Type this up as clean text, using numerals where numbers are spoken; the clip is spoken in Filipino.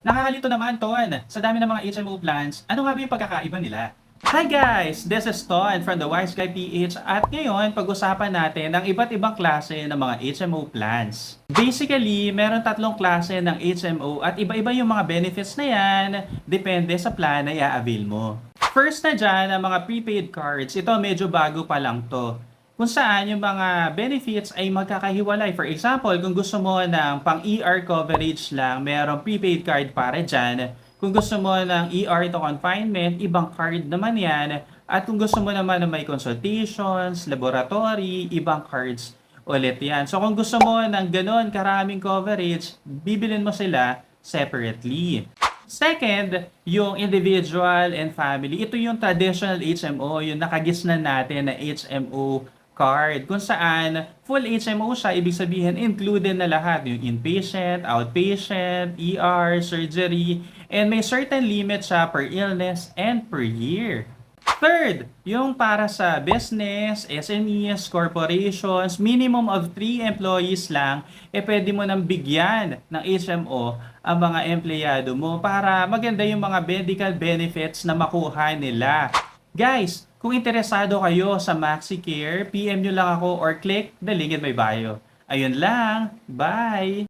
Nakakalito naman, Ton. Sa dami ng mga HMO plans, ano nga ba yung pagkakaiba nila? Hi guys! This is Ton from the Wise Guy PH at ngayon pag-usapan natin ang iba't ibang klase ng mga HMO plans. Basically, meron tatlong klase ng HMO at iba-iba yung mga benefits na yan depende sa plan na i-avail mo. First na dyan, ang mga prepaid cards. Ito medyo bago pa lang to kung saan yung mga benefits ay magkakahiwalay. For example, kung gusto mo ng pang ER coverage lang, merong prepaid card para dyan. Kung gusto mo ng ER to confinement, ibang card naman yan. At kung gusto mo naman na may consultations, laboratory, ibang cards ulit yan. So kung gusto mo ng ganon karaming coverage, bibilin mo sila separately. Second, yung individual and family. Ito yung traditional HMO, yung nakagisnan natin na HMO card. Kung saan full HMO siya, ibig sabihin included na lahat. Yung inpatient, outpatient, ER, surgery, and may certain limit siya per illness and per year. Third, yung para sa business, SMEs, corporations, minimum of 3 employees lang, pwede mo nang bigyan ng HMO ang mga empleyado mo para maganda yung mga medical benefits na makuha nila. Guys, kung interesado kayo sa MaxiCare, PM nyo lang ako or click the link in my bio. Ayun lang, bye!